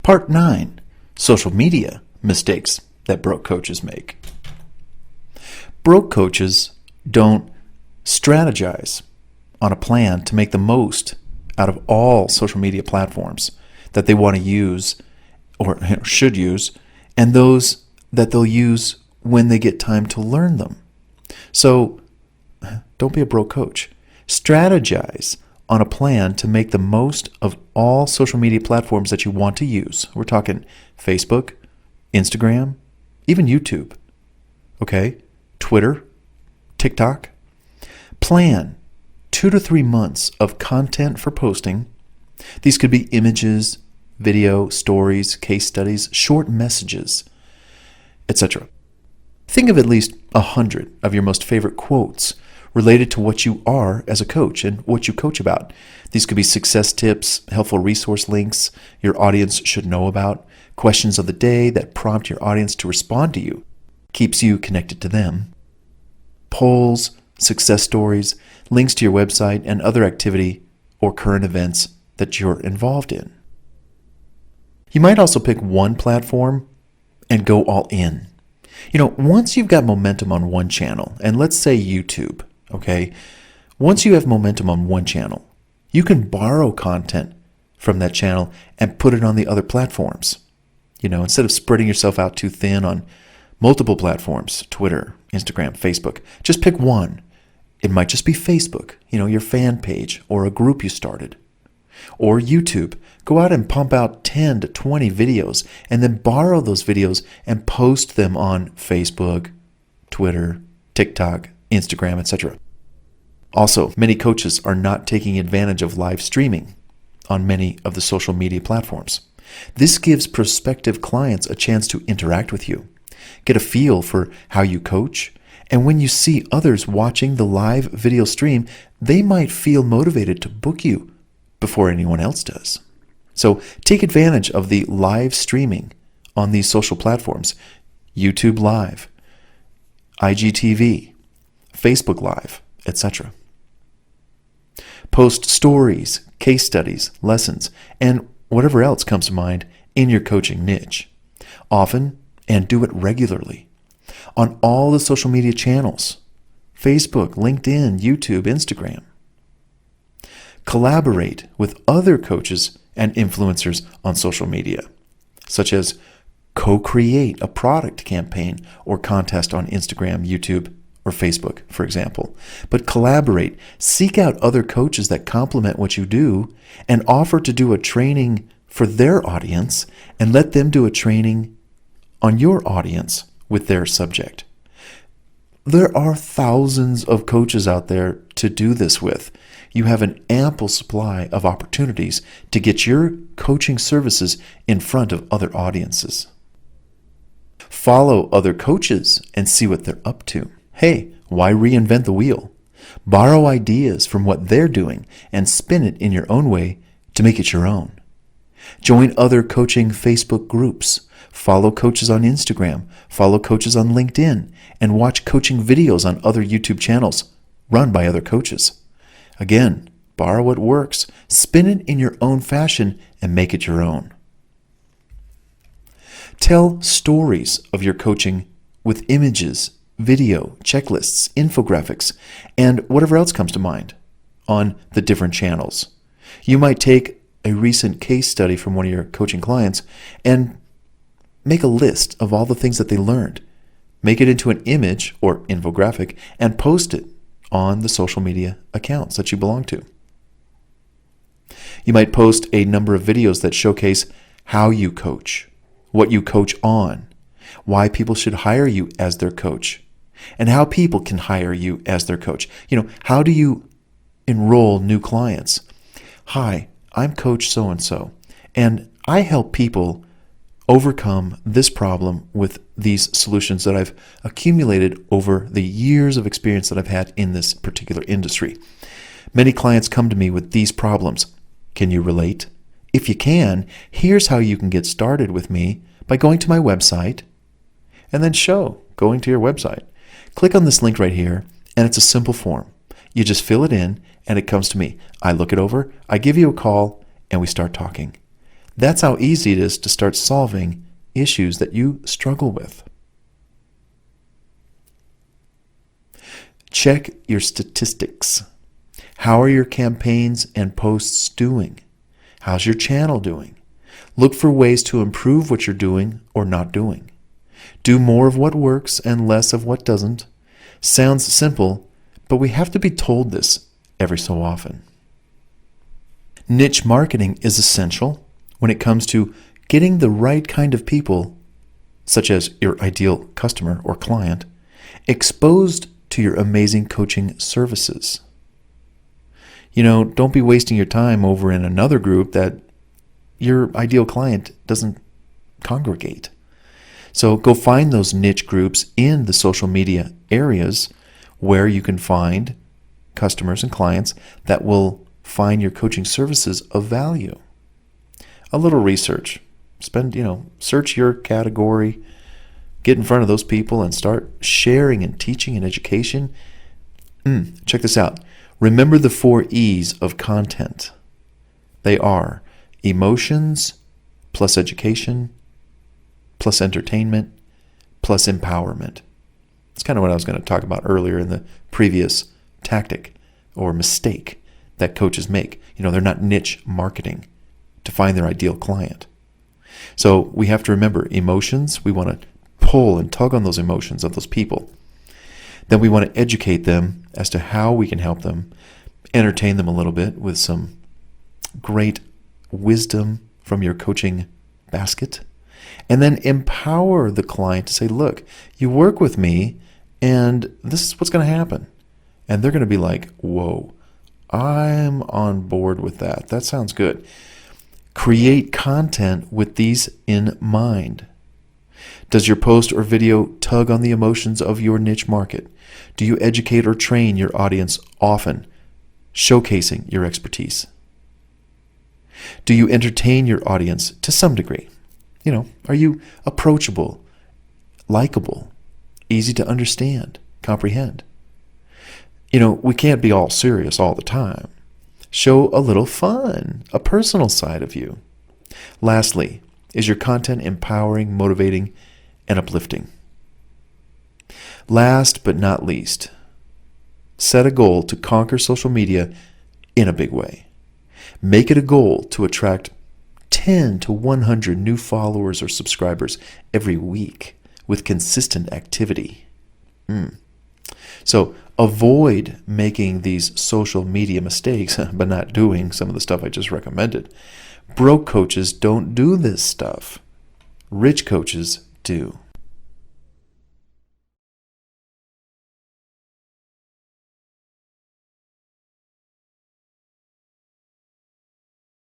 Part 9. Social media mistakes that broke coaches make. Broke coaches don't strategize on a plan to make the most out of all social media platforms that they want to use or should use, and those that they'll use when they get time to learn them. So don't be a broke coach. Strategize on a plan to make the most of all social media platforms that you want to use. We're talking Facebook, Instagram, even YouTube, okay? Twitter, TikTok. Plan 2 to 3 months of content for posting. These could be images, video, stories, case studies, short messages, etc. Think of at least 100 of your most favorite quotes related to what you are as a coach and what you coach about. These could be success tips, helpful resource links your audience should know about, questions of the day that prompt your audience to respond to you, keeps you connected to them, polls, success stories, links to your website, and other activity or current events that you're involved in. You might also pick one platform and go all in. Once you've got momentum on one channel, and let's say YouTube, okay? Once you have momentum on one channel, you can borrow content from that channel and put it on the other platforms. Instead of spreading yourself out too thin on multiple platforms, Twitter, Instagram, Facebook, just pick one. It might just be Facebook, your fan page or a group you started. Or YouTube. Go out and pump out 10 to 20 videos and then borrow those videos and post them on Facebook, Twitter, TikTok, Instagram, etc. Also, many coaches are not taking advantage of live streaming on many of the social media platforms. This gives prospective clients a chance to interact with you, get a feel for how you coach, and when you see others watching the live video stream, they might feel motivated to book you before anyone else does. So take advantage of the live streaming on these social platforms: YouTube Live, IGTV, Facebook Live, etc. Post stories, case studies, lessons, and whatever else comes to mind in your coaching niche. Often, and do it regularly. On all the social media channels: Facebook, LinkedIn, YouTube, Instagram. Collaborate with other coaches and influencers on social media, such as co-create a product campaign or contest on Instagram, YouTube, or Facebook, for example. But collaborate. Seek out other coaches that complement what you do and offer to do a training for their audience and let them do a training on your audience with their subject. There are thousands of coaches out there to do this with. You have an ample supply of opportunities to get your coaching services in front of other audiences. Follow other coaches and see what they're up to. Hey, why reinvent the wheel? Borrow ideas from what they're doing and spin it in your own way to make it your own. Join other coaching Facebook groups. Follow coaches on Instagram. Follow coaches on LinkedIn. And watch coaching videos on other YouTube channels run by other coaches. Again, borrow what works, spin it in your own fashion, and make it your own. Tell stories of your coaching with images, video, checklists, infographics, and whatever else comes to mind on the different channels. You might take a recent case study from one of your coaching clients and make a list of all the things that they learned. Make it into an image or infographic and post it on the social media accounts that you belong to. You might post a number of videos that showcase how you coach, what you coach on, why people should hire you as their coach, and how people can hire you as their coach. How do you enroll new clients? Hi, I'm Coach so-and-so, and I help people overcome this problem with these solutions that I've accumulated over the years of experience that I've had in this particular industry. Many clients come to me with these problems. Can you relate? If you can, here's how you can get started with me by going to my website and then going to your website. Click on this link right here, and it's a simple form. You just fill it in, and it comes to me. I look it over, I give you a call, and we start talking. That's how easy it is to start solving issues that you struggle with. Check your statistics. How are your campaigns and posts doing? How's your channel doing? Look for ways to improve what you're doing or not doing. Do more of what works and less of what doesn't. Sounds simple, but we have to be told this every so often. Niche marketing is essential when it comes to getting the right kind of people, such as your ideal customer or client, exposed to your amazing coaching services. Don't be wasting your time over in another group that your ideal client doesn't congregate. So go find those niche groups in the social media areas where you can find customers and clients that will find your coaching services of value. A little research. Search your category, get in front of those people and start sharing and teaching and education. Check this out. Remember the 4 E's of content. They are emotions plus education plus entertainment plus empowerment. It's kind of what I was going to talk about earlier in the previous tactic or mistake that coaches make. They're not niche marketing to find their ideal client. So we have to remember emotions. We want to pull and tug on those emotions of those people. Then we want to educate them as to how we can help them, entertain them a little bit with some great wisdom from your coaching basket, and then empower the client to say, look, you work with me and this is what's going to happen. And they're going to be like, whoa, I'm on board with that. That sounds good. Create content with these in mind. Does your post or video tug on the emotions of your niche market? Do you educate or train your audience often, showcasing your expertise? Do you entertain your audience to some degree? Are you approachable, likable, easy to understand, comprehend? We can't be all serious all the time. Show a little fun, a personal side of you. Lastly, is your content empowering, motivating, and uplifting? Last but not least, set a goal to conquer social media in a big way. Make it a goal to attract 10 to 100 new followers or subscribers every week with consistent activity. So avoid making these social media mistakes by not doing some of the stuff I just recommended. Broke coaches don't do this stuff. Rich coaches do.